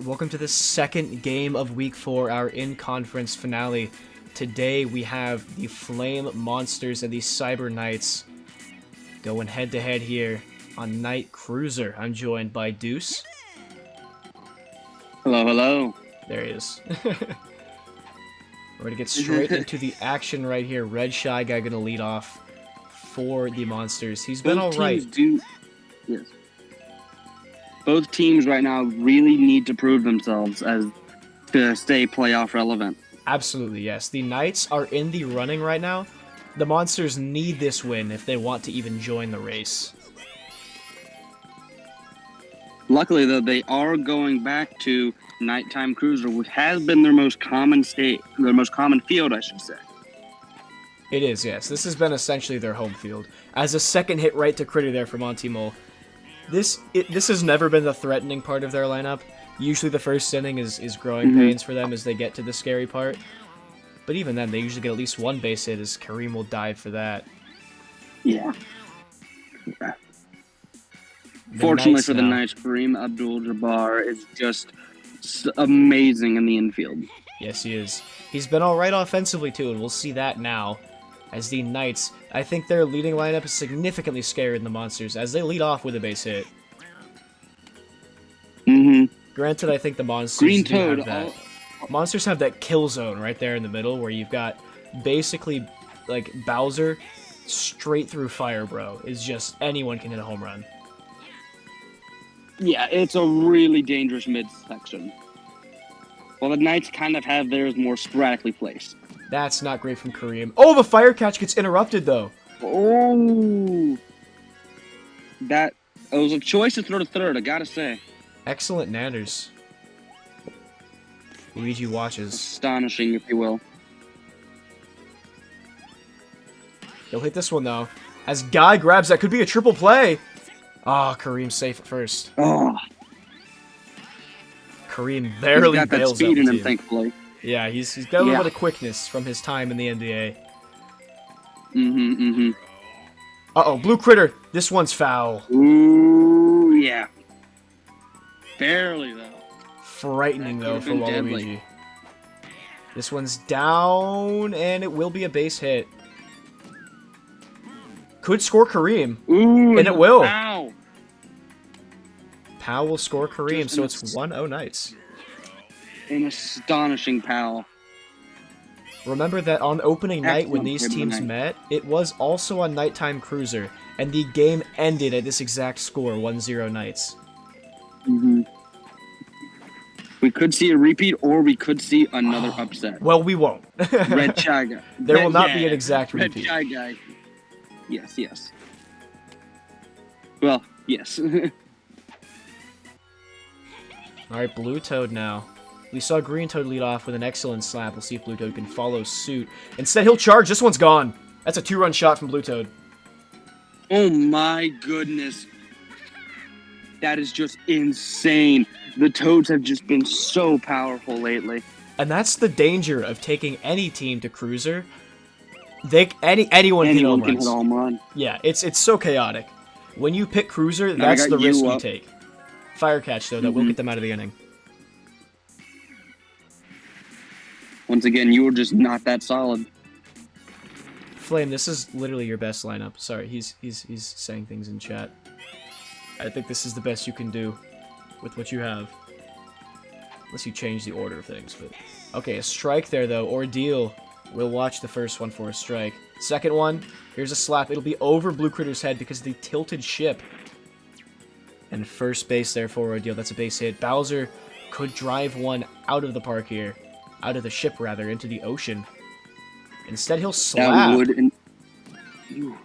Welcome to the second game of Week 4, our in-conference finale. Today we have the Flame Monsters and the Cyber Knights going head-to-head here on Night Cruiser. I'm joined by Deuce. Hello, hello. There he is. We're going to get straight into the action right here. Red Shy Guy going to lead off for the Monsters. He's been alright. Yes. Both teams right now really need to prove themselves as to stay playoff relevant. Absolutely, yes. The Knights are in the running right now. The Monsters need this win if they want to even join the race. Luckily, though, they are going back to Nighttime Cruiser, which has been their most common field, I should say. It is, yes. This has been essentially their home field. As a second hit right to Critter there from Monty-Mole. This has never been the threatening part of their lineup. Usually the first inning is growing pains for them as they get to the scary part. But even then, they usually get at least one base hit as Kareem will dive for that. Yeah. Fortunately for the Knights, Kareem Abdul-Jabbar is just amazing in the infield. Yes, he is. He's been alright offensively too, and we'll see that now. As the Knights, I think their leading lineup is significantly scarier than the Monsters, as they lead off with a base hit. Granted, I think the Monsters have that. Monsters have that kill zone right there in the middle, where you've got basically, like, Bowser straight through fire, bro. It's just anyone can hit a home run. Yeah, it's a really dangerous midsection. Well, the Knights kind of have theirs more sporadically placed. That's not great from Kareem. Oh, the fire catch gets interrupted, though. Oh. It was a choice to throw to third, I gotta say. Excellent Nanders. Luigi watches. Astonishing, if you will. He'll hit this one, though. As Guy grabs that, could be a triple play. Ah, Kareem's safe at first. Oh. Kareem barely got that bails speed out in the him, team. thankfully. Yeah, he's got a little bit of quickness from his time in the NBA. Uh-oh, Blue Critter. This one's foul. Ooh, yeah. Barely, though. Frightening, though, for Waluigi. This one's down, and it will be a base hit. Could score Kareem. Ooh, and it will. Ow. Pow will score Kareem, so it's 1-0 Knights. An astonishing pal. Remember that on opening night when these teams met, it was also on Nighttime Cruiser, and the game ended at this exact score, 1-0 Knights. We could see a repeat, or we could see another upset. Well, we won't. Red Shy Guy. There will not be an exact repeat. Red Shy Guy. Yes, yes. Well, yes. Alright, Blue Toad now. We saw Green Toad lead off with an excellent slap. We'll see if Blue Toad can follow suit. Instead, he'll charge. This one's gone. That's a 2-run shot from Blue Toad. Oh my goodness. That is just insane. The Toads have just been so powerful lately. And that's the danger of taking any team to Cruiser. Anyone can hit a home run. Yeah, it's so chaotic. When you pick Cruiser, that's the risk you take. Fire catch, though, that will get them out of the inning. Once again, you were just not that solid. Flame, this is literally your best lineup. Sorry, he's saying things in chat. I think this is the best you can do with what you have. Unless you change the order of things, but... Okay, a strike there, though. Ordeal. We'll watch the first one for a strike. Second one, here's a slap. It'll be over Blue Critter's head because of the tilted ship. And first base there for Ordeal. That's a base hit. Bowser could drive one out of the park here. Out of the ship, rather, into the ocean. Instead, he'll slap. That would...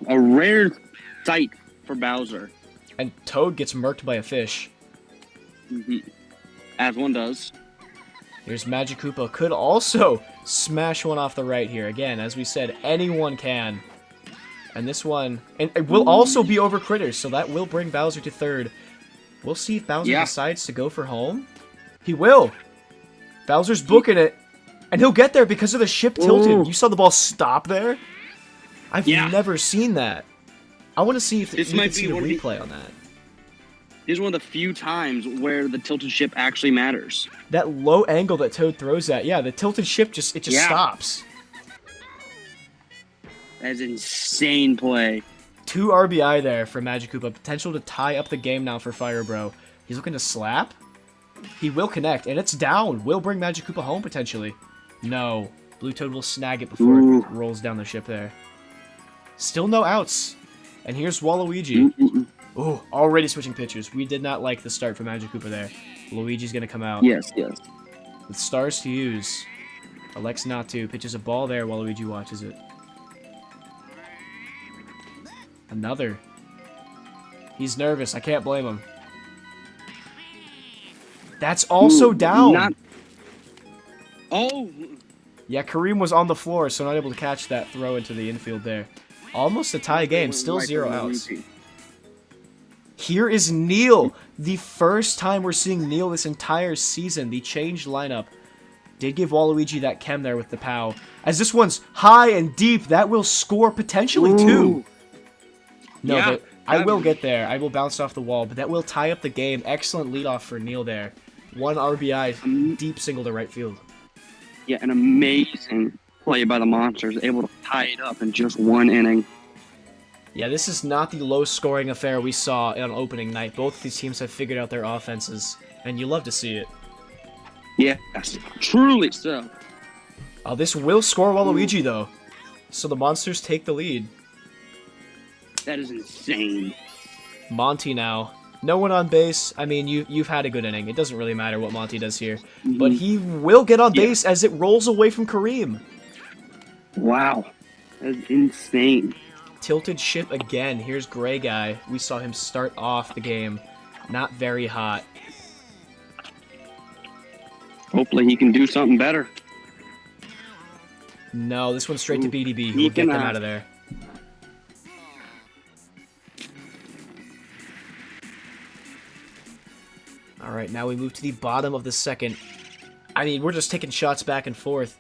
A rare sight for Bowser. And Toad gets murked by a fish. As one does. Here's Magikoopa. Could also smash one off the right here. Again, as we said, anyone can. And this one... And it will also be over Critters, so that will bring Bowser to third. We'll see if Bowser decides to go for home. He will. Bowser's booking it. And he'll get there because of the ship tilted. You saw the ball stop there? I've never seen that. I want to see if you can see the replay on that. This is one of the few times where the tilted ship actually matters. That low angle that Toad throws at, yeah, the tilted ship just stops. That is insane play. 2 RBI there for Magikoopa. Potential to tie up the game now for Fire Bro. He's looking to slap. He will connect, and it's down. Will bring Magikoopa home, potentially. No. Blue Toad will snag it before it rolls down the ship there. Still no outs. And here's Waluigi. Ooh, already switching pitchers. We did not like the start for Magikoopa there. Luigi's going to come out. Yes, yes. With stars to use. Elects not to. Pitches a ball there while Luigi watches it. Another. He's nervous. I can't blame him. That's also down. Oh. Yeah, Kareem was on the floor, so not able to catch that throw into the infield there. Almost a tie game. Still 0 outs. Here is Neil. The first time we're seeing Neil this entire season. The changed lineup did give Waluigi that chem there with the POW. As this one's high and deep, that will score potentially 2. No, yeah, I will get there. I will bounce off the wall, but that will tie up the game. Excellent leadoff for Neil there. 1 RBI, deep single to right field. Yeah, an amazing play by the Monsters, able to tie it up in just 1 inning. Yeah, this is not the low-scoring affair we saw on opening night. Both of these teams have figured out their offenses, and you love to see it. Yes, truly so. This will score Waluigi, though. So the Monsters take the lead. That is insane. Monty now. No one on base. I mean, you've had a good inning. It doesn't really matter what Monty does here. But he will get on base as it rolls away from Kareem. Wow. That's insane. Tilted ship again. Here's Gray Guy. We saw him start off the game. Not very hot. Hopefully he can do something better. No, this one's straight to BDB. He'll get them out of there. Alright, now we move to the bottom of the second. I mean, we're just taking shots back and forth.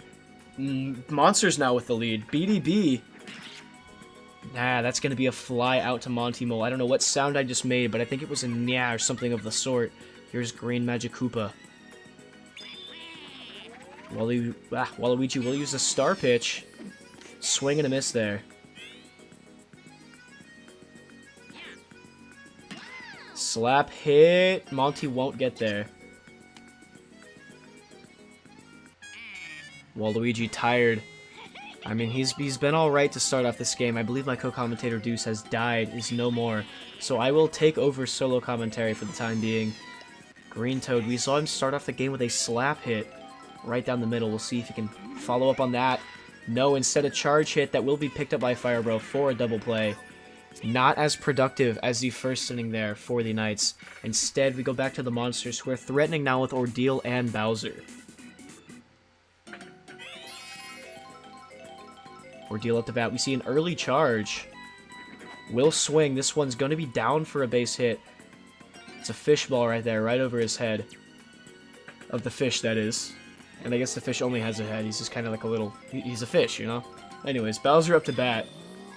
Monsters now with the lead. BDB. Nah, that's going to be a fly out to Monty Mole. I don't know what sound I just made, but I think it was a nya or something of the sort. Here's Green Magikoopa. Waluigi will use a star pitch. Swing and a miss there. Slap hit. Monty won't get there. Waluigi tired. I mean, he's been alright to start off this game. I believe my co-commentator Deuce has died, is no more. So I will take over solo commentary for the time being. Green Toad, we saw him start off the game with a slap hit right down the middle. We'll see if he can follow up on that. No, instead a charge hit that will be picked up by Firebro for a double play. Not as productive as the first inning there for the Knights. Instead, we go back to the Monsters, who are threatening now with Ordeal and Bowser. Ordeal at the bat. We see an early charge. Will swing. This one's going to be down for a base hit. It's a fish ball right there, right over his head. Of the fish, that is. And I guess the fish only has a head. He's just kind of like a little... He's a fish, you know? Anyways, Bowser up to bat.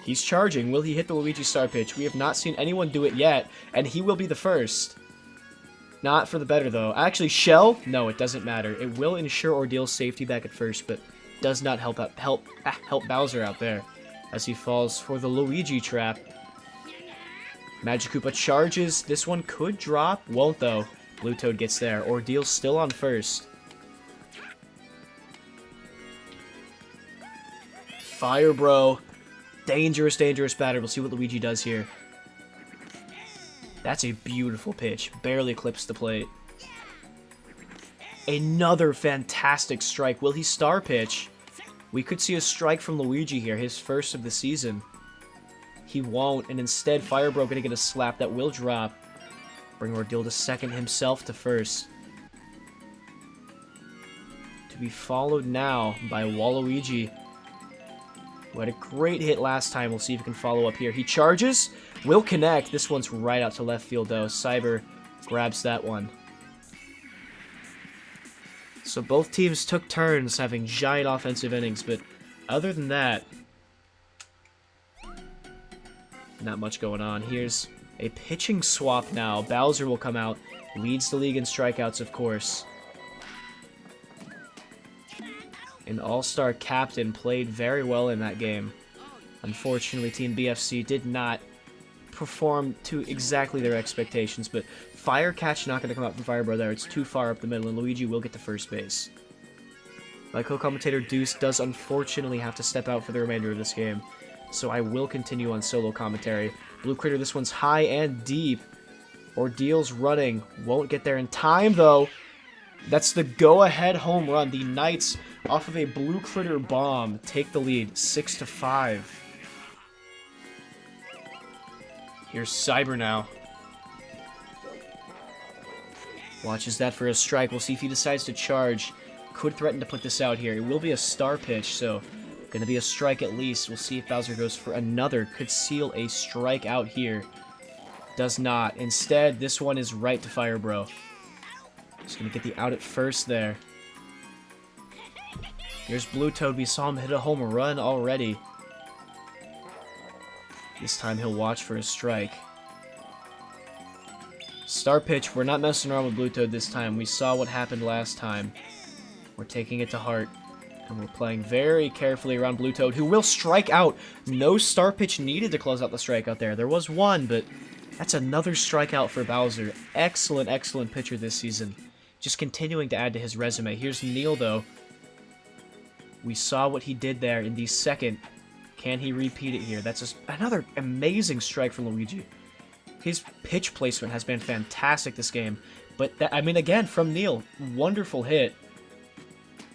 He's charging. Will he hit the Luigi star pitch? We have not seen anyone do it yet, and he will be the first. Not for the better, though. Actually, Shell? No, it doesn't matter. It will ensure Ordeal's safety back at first, but does not help Bowser out there as he falls for the Luigi trap. Magikoopa charges. This one could drop. Won't, though. Blue Toad gets there. Ordeal's still on first. Fire Bro. Dangerous, dangerous batter. We'll see what Luigi does here. That's a beautiful pitch. Barely clips the plate. Another fantastic strike. Will he star pitch? We could see a strike from Luigi here, his first of the season. He won't, and instead Firebro gonna get a slap that will drop. Bring Ordeal to second, himself to first. To be followed now by Waluigi, who had a great hit last time. We'll see if he can follow up here. He charges, will connect. This one's right out to left field, though. Cyber grabs that one. So both teams took turns having giant offensive innings, but other than that, not much going on. Here's A pitching swap now. Bowser will come out. Leads the league in strikeouts, of course. An all-star captain played very well in that game. Unfortunately, Team BFC did not perform to exactly their expectations, but Fire Catch not going to come out from Firebro there. It's too far up the middle, and Luigi will get to first base. My co-commentator Deuce does unfortunately have to step out for the remainder of this game, so I will continue on solo commentary. Blue Critter, this one's high and deep. Ordeal's running. Won't get there in time, though. That's the go-ahead home run. The Knights, off of a Blue Critter bomb, take the lead 6-5. Here's Cyber now. Watches that for a strike. We'll see if he decides to charge. Could threaten to put this out here. It will be a star pitch, so going to be a strike at least. We'll see if Bowser goes for another. Could seal a strike out here. Does not. Instead, this one is right to Firebro. Just going to get the out at first there. Here's Blue Toad. We saw him hit a home run already. This time he'll watch for a strike. Star pitch. We're not messing around with Blue Toad this time. We saw what happened last time. We're taking it to heart. And we're playing very carefully around Blue Toad, who will strike out. No star pitch needed to close out the strikeout there. There was one, but that's another strikeout for Bowser. Excellent, excellent pitcher this season. Just continuing to add to his resume. Here's Neil, though. We saw what he did there in the second. Can he repeat it here? That's another amazing strike from Luigi. His pitch placement has been fantastic this game. But, I mean, again, from Neil, wonderful hit.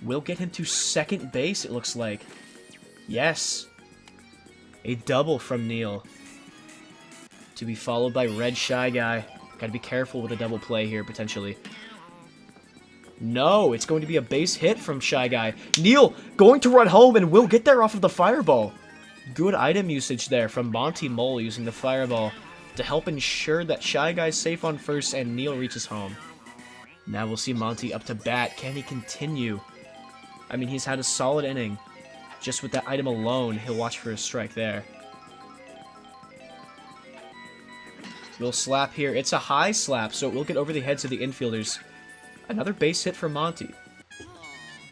Will get him to second base, it looks like. Yes. A double from Neil. To be followed by Red Shy Guy. Gotta be careful with a double play here, potentially. No, it's going to be a base hit from Shy Guy. Neil going to run home and will get there off of the Fireball. Good item usage there from Monty Mole using the Fireball to help ensure that Shy Guy's safe on first and Neil reaches home. Now we'll see Monty up to bat. Can he continue? I mean, he's had a solid inning. Just with that item alone, he'll watch for a strike there. We'll slap here. It's a high slap, so it will get over the heads of the infielders. Another base hit from Monty.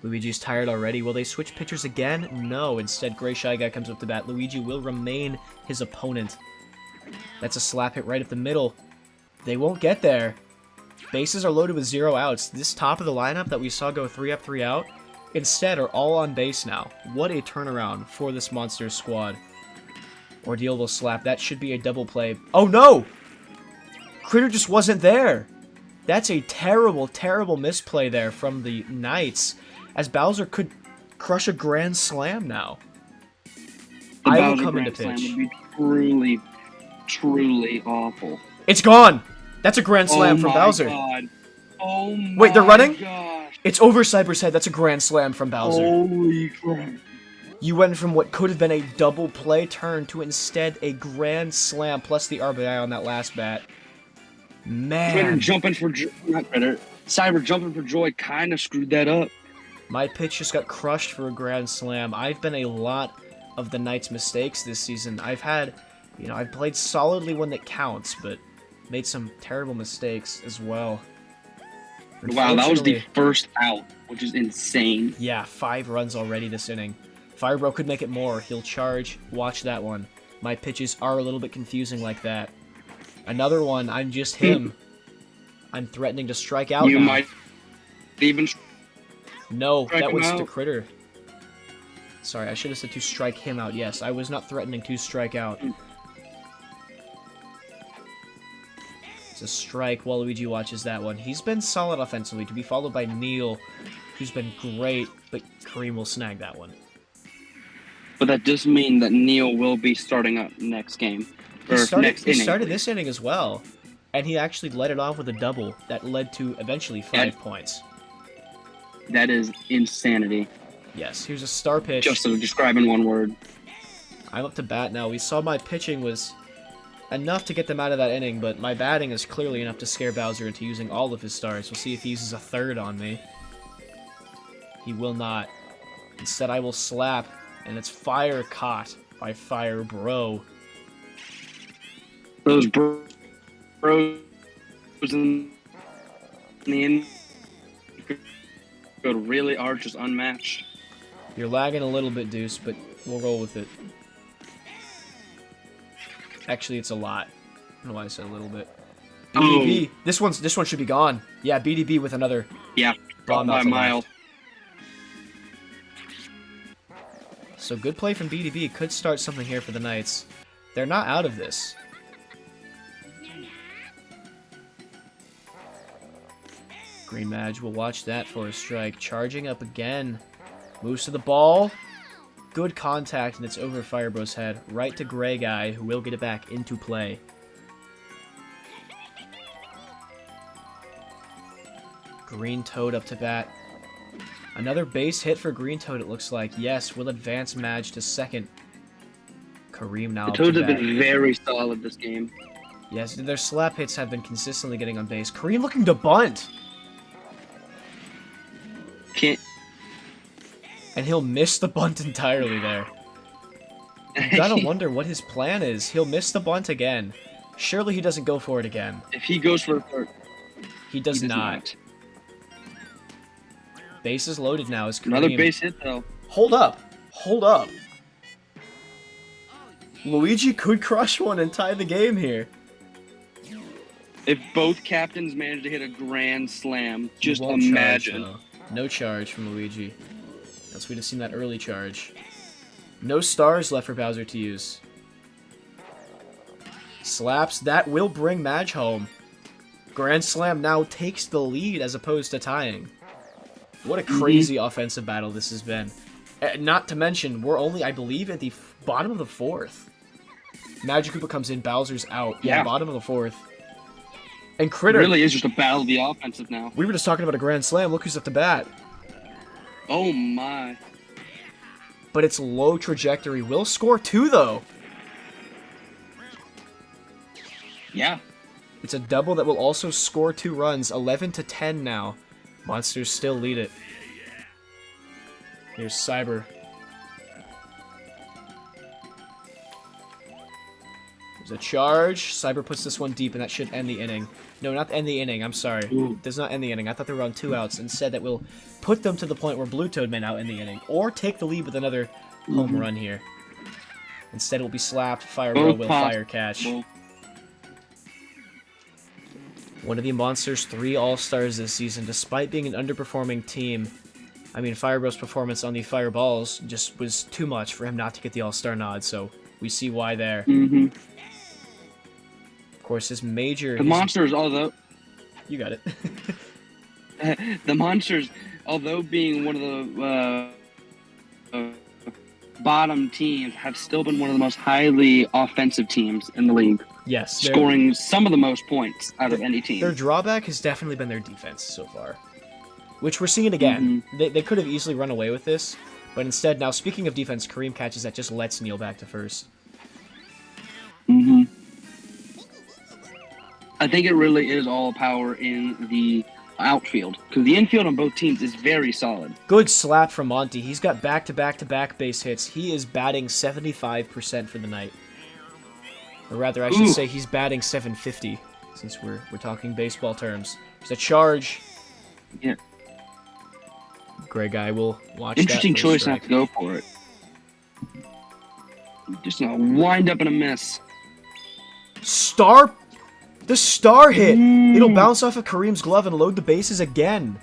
Luigi's tired already. Will they switch pitchers again? No. Instead, Gray Shy Guy comes up to bat. Luigi will remain his opponent. That's a slap hit right up the middle. They won't get there. Bases are loaded with 0 outs. This top of the lineup that we saw go 3 up, 3 out, instead are all on base now. What a turnaround for this Monsters squad. Ordeal will slap. That should be a double play. Oh no! Critter just wasn't there. That's a terrible, terrible misplay there from the Knights, as Bowser could crush a grand slam now. I will come into pitch. Would be truly, truly awful. It's gone! That's a grand slam from Bowser. God. Oh my Wait, they're running? gosh. It's over Cyber's head. That's a grand slam from Bowser. Holy crap. You went from what could have been a double play turn to instead a grand slam plus the RBI on that last bat. Man. Critter jumping for not Critter. Cyber jumping for joy kind of screwed that up. My pitch just got crushed for a grand slam. I've been a lot of the Knights' mistakes this season. I've had, I've played solidly when it counts, but made some terrible mistakes as well. Wow, that was the first out, which is insane. Yeah, 5 runs already this inning. Firebro could make it more. He'll charge. Watch that one. My pitches are a little bit confusing like that. Another one, I'm just him. I'm threatening to strike out You now. might even... No, strike that was him the out. Critter. Sorry, I should have said to strike him out. Yes, I was not threatening to strike out. It's a strike. Waluigi watches that one. He's been solid offensively, to be followed by Neil, who's been great, but Kareem will snag that one. But that does mean that Neil will be starting up next game. He started this inning as well, and he actually led it off with a double that led to eventually 5 points. That is insanity. Yes, here's a star pitch. Just to describe in one word. I'm up to bat now. We saw my pitching was enough to get them out of that inning, but my batting is clearly enough to scare Bowser into using all of his stars. We'll see if he uses a third on me. He will not. Instead, I will slap, and it's fire caught by Fire Bro. in the infield really are just unmatched. You're lagging a little bit, Deuce, but we'll roll with it. Actually, it's a lot. I don't know why I said a little bit. BDB. Oh. This one should be gone. Yeah, BDB with another bomb by out a to mile. left. So good play from BDB could start something here for the Knights. They're not out of this. Green Mage will watch that for a strike. Charging up again. Moves to the ball. Good contact, and it's over Firebro's head. Right to Gray Guy, who will get it back into play. Green Toad up to bat. Another base hit for Green Toad, it looks like. Yes, will advance Madge to second. Kareem now The up to Toads have bat. been very solid this game. Yes, their slap hits have been consistently getting on base. Kareem looking to bunt! Can't. And he'll miss the bunt entirely there. You gotta wonder what his plan is. He'll miss the bunt again. Surely he doesn't go for it again. If he goes for a third, He does not. Base is loaded now as Kareem. Another base hit though. Hold up. Hold up. Luigi could crush one and tie the game here. If both captains manage to hit a grand slam, just He won't charge, imagine. though. No charge from Luigi. Else we'd have seen that early charge. No stars left for Bowser to use. Slaps. That will bring Madge home. Grand Slam now takes the lead as opposed to tying. What a crazy offensive battle this has been. Not to mention, we're only, I believe, at the bottom of the fourth. Magic Koopa comes in, Bowser's out. Yeah. Bottom of the fourth. And It Critter. really is just a battle of the offensive now. We were just talking about a Grand Slam. Look who's at the bat. Oh my. But it's low trajectory. Will score 2, though. Yeah. It's a double that will also score 2 runs. 11-10 now. Monsters still lead it. Here's Cyber. There's a charge. Cyber puts this one deep, and that should end the inning. No, not end the inning. I'm sorry. It does not end the inning. I thought they were on 2 outs. Instead, that will put them to the point where Blue Toad may now end the inning. Or take the lead with another home run here. Instead, it will be slapped. Fireball will fire catch. One of the Monsters' 3 All-Stars this season, despite being an underperforming team. I mean, Fireball's performance on the Fireballs just was too much for him not to get the All-Star nod, so we see why there. Of course, his major... The Monsters, although... You got it. The Monsters, although being one of the bottom teams, have still been one of the most highly offensive teams in the league. Yes. Scoring some of the most points out of any team. Their drawback has definitely been their defense so far. Which we're seeing again. They could have easily run away with this, but instead, now speaking of defense, Kareem catches that just lets Neil back to first. I think it really is all power in the outfield, because the infield on both teams is very solid. Good slap from Monty. He's got back-to-back-to-back base hits. He is batting 75% for the night. Or rather, I should say he's batting 750, since we're talking baseball terms. There's a charge. Yeah. Gray Guy will watch Interesting that for a choice strike. not to go for it. Just a wind up and a miss. Star! The star hit! It'll bounce off of Kareem's glove and load the bases again.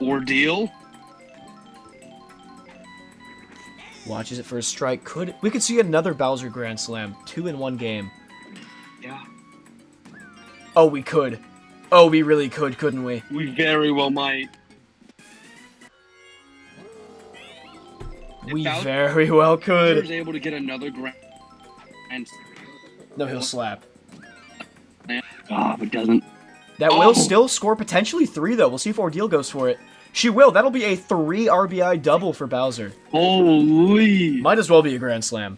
Ordeal. Watches it for a strike. We could see another Bowser Grand Slam. 2 in 1 game. Yeah. Oh, we could. Oh, we really could, couldn't we? We very well might. We very well could. Bowser's able to get another grand. No, he'll slap. Oh, it doesn't. That will still score potentially 3, though. We'll see if Ordeal goes for it. She will. That'll be a 3 RBI double for Bowser. Holy. Might as well be a Grand Slam.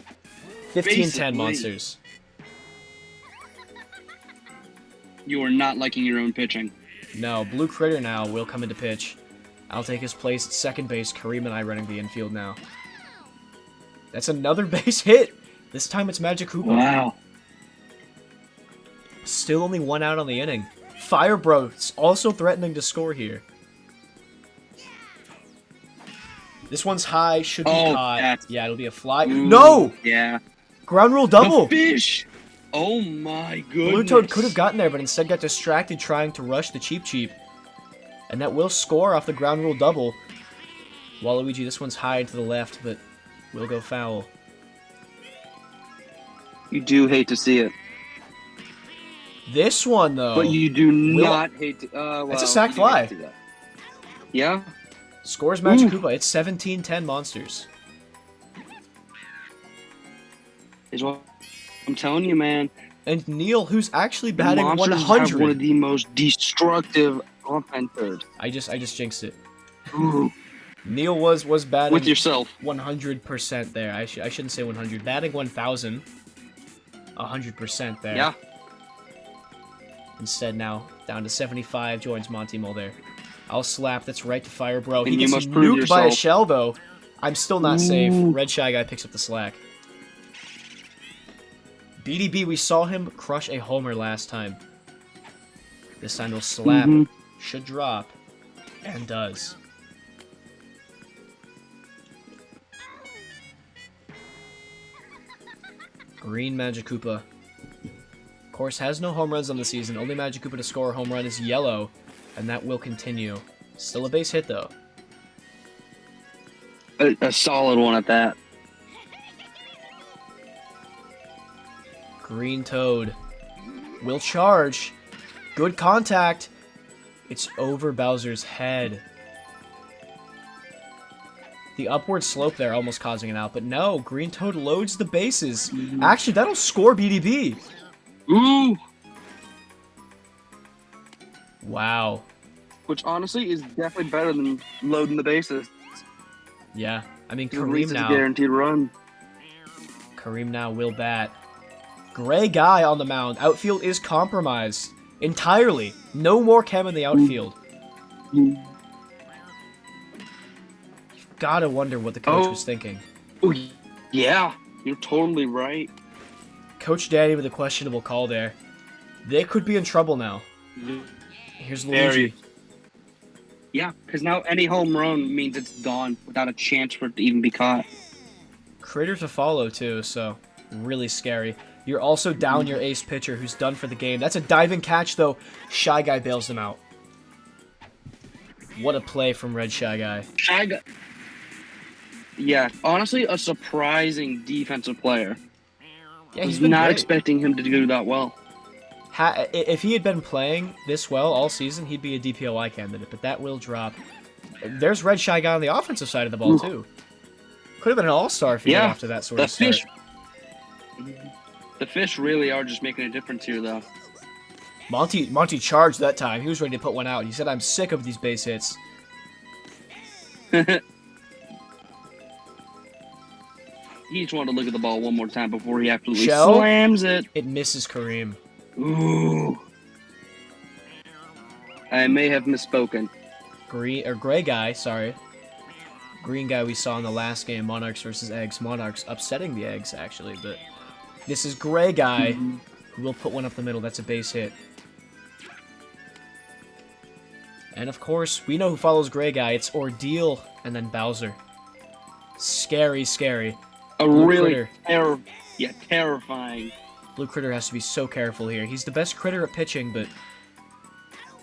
15-10 Basically. Monsters. You are not liking your own pitching. No, Blue Critter now will come into pitch. I'll take his place at second base. Kareem and I running the infield now. That's another base hit. This time it's Magic Koopa. Wow. Still only 1 out on the inning. Fire Bro's also threatening to score here. This one's high, should be caught. Yeah, it'll be a fly. Ooh, no! Yeah. Ground rule double! The fish! Oh my goodness. Blue Toad could have gotten there, but instead got distracted trying to rush the Cheep Cheep. And that will score off the ground rule double. Waluigi, this one's high to the left, but will go foul. You do hate to see it. This one, though. But you do not hate to... well, it's a sack fly. Yeah? Scores Magic Koopa. It's 17-10 Monsters. Is what I'm telling you, man. And Neil, who's actually batting Monsters 100. have one of the most destructive offenses. I just jinxed it. Ooh. Neil was batting With yourself. 100% there. I shouldn't say 100. Batting 1,000. 100% there. Yeah. Instead now, down to 75, joins Monty Mole there. I'll slap, that's right to Fire Bro. He And you gets must prove nuked by a yourself. shell, though. I'm still not safe. Red Shy Guy picks up the slack. BDB, we saw him crush a homer last time. This time he'll slap, should drop, and does. Green Magic Koopa. Of course, has no home runs on the season. Only Magic Koopa to score a home run is yellow, and that will continue. Still a base hit, though. A solid one at that. Green Toad will charge. Good contact. It's over Bowser's head. The upward slope there almost causing it out, but no, Green Toad loads the bases. Actually, that'll score BDB. Ooh! Wow. Which honestly is definitely better than loading the bases. Yeah, I mean, At least Kareem it's a now. guaranteed run. Kareem now will bat. Gray Guy on the mound. Outfield is compromised entirely. No more chem in the outfield. You've gotta wonder what the coach was thinking. Oh, yeah. You're totally right. Coach Daddy with a questionable call there. They could be in trouble now. Here's Luigi. Yeah, because now any home run means it's gone without a chance for it to even be caught. Critter to follow, too, so really scary. You're also down your ace pitcher who's done for the game. That's a diving catch, though. Shy Guy bails him out. What a play from Red Shy Guy. Shy Guy. Yeah, honestly, a surprising defensive player. Yeah, I he's was been not great. expecting him to do that well. If he had been playing this well all season, he'd be a DPOI candidate, but that will drop. There's Red Shy Guy on the offensive side of the ball, too. Could have been an all-star if he got off to that sort of start. The fish really are just making a difference here, though. Monty charged that time. He was ready to put one out. He said, I'm sick of these base hits. He just wanted to look at the ball one more time before he absolutely Shell? slams it. It misses Kareem. Ooh. I may have misspoken. Gray Guy, sorry. Green Guy we saw in the last game, Monarchs versus Eggs. Monarchs upsetting the Eggs, actually, but this is Gray Guy who will put one up the middle. That's a base hit. And of course, we know who follows Gray Guy. It's Ordeal and then Bowser. Scary, scary. A Blue really Critter. terrifying. Blue Critter has to be so careful here. He's the best critter at pitching, but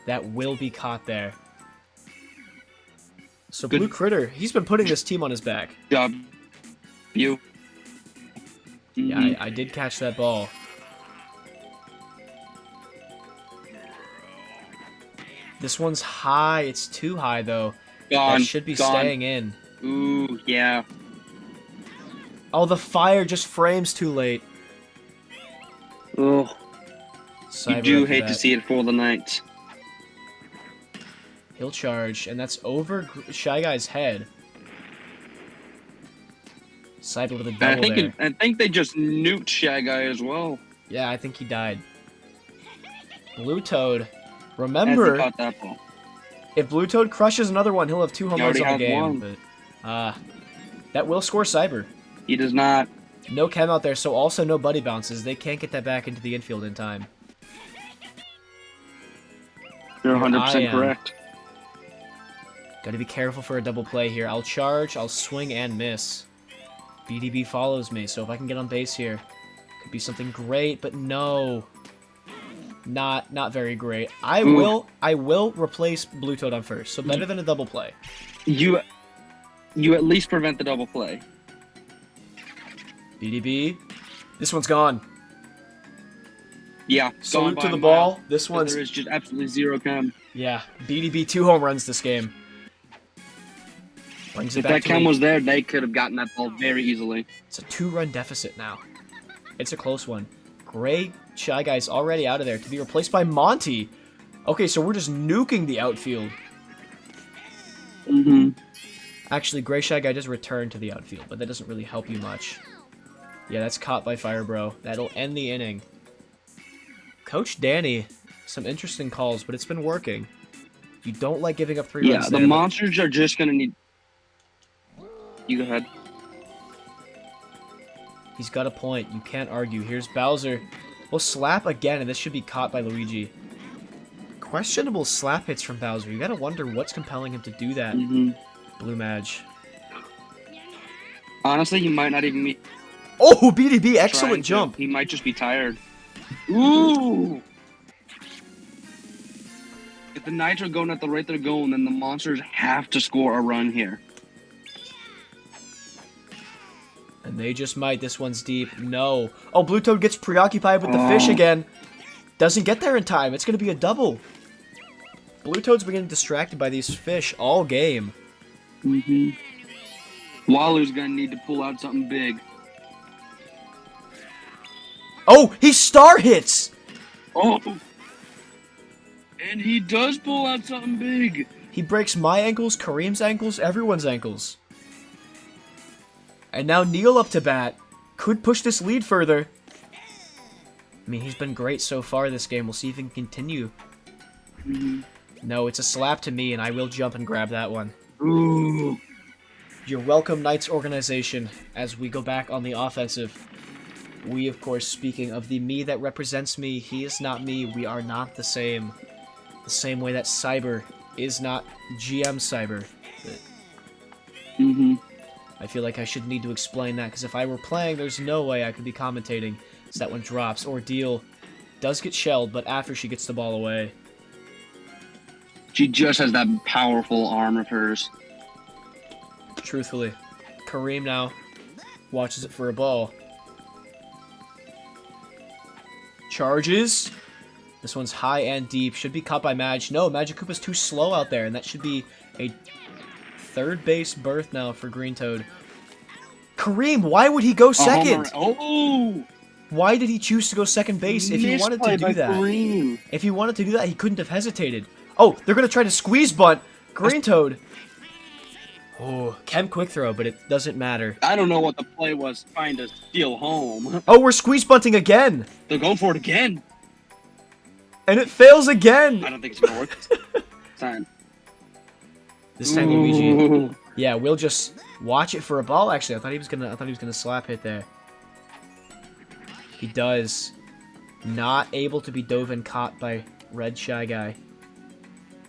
that will be caught there. So Good. Blue Critter, he's been putting this team on his back. Job. You. Yeah, I did catch that ball. This one's high. It's too high, though. Gone. That should be staying in. Ooh, yeah. Oh, the fire just frames too late. Oh, you Cyber do after hate to that. see it for the night. He'll charge, and that's over Shy Guy's head. Cyber with a double there. I think they just nuked Shy Guy as well. Yeah, I think he died. Blue Toad. As he Remember, caught that ball. if Blue Toad crushes another one, he'll have 2 home He runs already on the has game. one. But that will score Cyber. He does not. No chem out there, so also no buddy bounces. They can't get that back into the infield in time. You're Here 100% correct. Gotta be careful for a double play here. I'll charge, I'll swing and miss. BDB follows me, so if I can get on base here, could be something great, but no. Not very great. I will replace Blue Toad on first, so better than a double play. You at least prevent the double play. BDB. This one's gone. Yeah. Salute to the ball. This one's... There is just absolutely zero chem. Yeah. BDB 2 home runs this game. Brings it If back that to chem me. was there, they could have gotten that ball very easily. It's a 2-run deficit now. It's a close one. Gray Shy Guy's already out of there to be replaced by Monty. Okay, so we're just nuking the outfield. Mm-hmm. Actually, Gray Shy Guy does return to the outfield, but that doesn't really help you much. Yeah, that's caught by Fire Bro. That'll end the inning. Coach Danny, some interesting calls, but it's been working. You don't like giving up 3 runs. Yeah, the monsters are just going to need... You go ahead. He's got a point. You can't argue. Here's Bowser. We'll slap again, and this should be caught by Luigi. Questionable slap hits from Bowser. You gotta wonder what's compelling him to do that. Mm-hmm. Blue Madge. Honestly, he might not even be... Oh, BDB, excellent jump. He might just be tired. Ooh! If the Knights are going at the rate they're going, then the monsters have to score a run here. And they just might. This one's deep. No. Oh, Blue Toad gets preoccupied with the fish again. Doesn't get there in time. It's going to be a double. Blue Toad's been getting distracted by these fish all game. Mm-hmm. Waller's going to need to pull out something big. Oh, he star hits! Oh! And he does pull out something big. He breaks my ankles, Kareem's ankles, everyone's ankles. And now Neil up to bat. Could push this lead further. I mean, he's been great so far this game. We'll see if he can continue. Mm-hmm. No, it's a slap to me, and I will jump and grab that one. Ooh. You're welcome, Knights organization, as we go back on the offensive. We, of course, speaking of the me that represents me, he is not me. We are not the same. The same way that Cyber is not GM Cyber. Mm-hmm. I feel like I should need to explain that, because if I were playing, there's no way I could be commentating. So that one drops. Ordeal does get shelled, but after she gets the ball away. She just has that powerful arm of hers. Truthfully. Kareem now watches it for a ball. Charges. This one's high and deep. Should be caught by Madge. No, Magikoopa's too slow out there, and that should be a third base berth now for Green Toad. Kareem, why would he go second? Oh! Why did he choose to go second base if he wanted to do that? Kareem. If he wanted to do that, he couldn't have hesitated. Oh, they're going to try to squeeze bunt. Green Toad. Oh, Chem quick throw, but it doesn't matter. I don't know what the play was trying to steal home. Oh, we're squeeze bunting again. They're going for it again. And it fails again. I don't think it's going to work this time. This time, Luigi. Yeah, we'll just watch it for a ball. Actually, I thought he was gonna slap hit there. He does. Not able to be dove and caught by Red Shy Guy.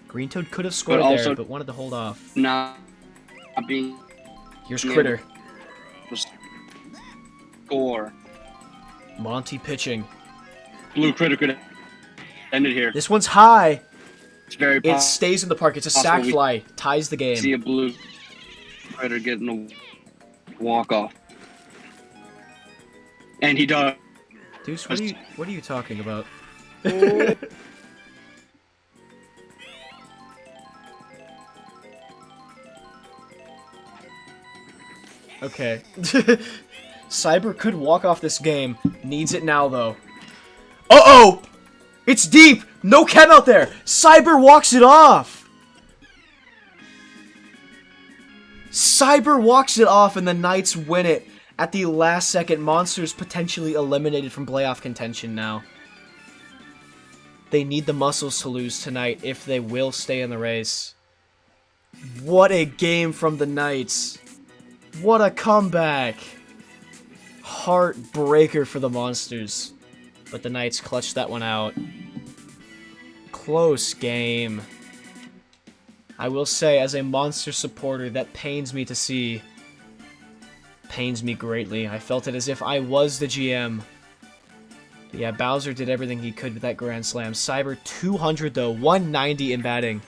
Green Toad could have scored there, but wanted to hold off. Not being... Here's Critter. Score. Monty pitching. Blue Critter could have ended here. This one's high. It's very It stays in the park. It's a sac fly. Ties the game. See a Blue Critter getting a walk-off. And he does. Deuce, what are you talking about? Okay. Cyber could walk off this game. Needs it now, though. Uh-oh! It's deep! No chem out there! Cyber walks it off! Cyber walks it off and the Knights win it. At the last second, Monsters potentially eliminated from playoff contention now. They need the muscles to lose tonight if they will stay in the race. What a game from the Knights. What a comeback. Heartbreaker for the Monsters. But the Knights clutched that one out. Close game. I will say, as a Monster supporter, that pains me to see. Pains me greatly. I felt it as if I was the GM. But yeah, Bowser did everything he could with that Grand Slam. Cyber 200 though, 190 in batting.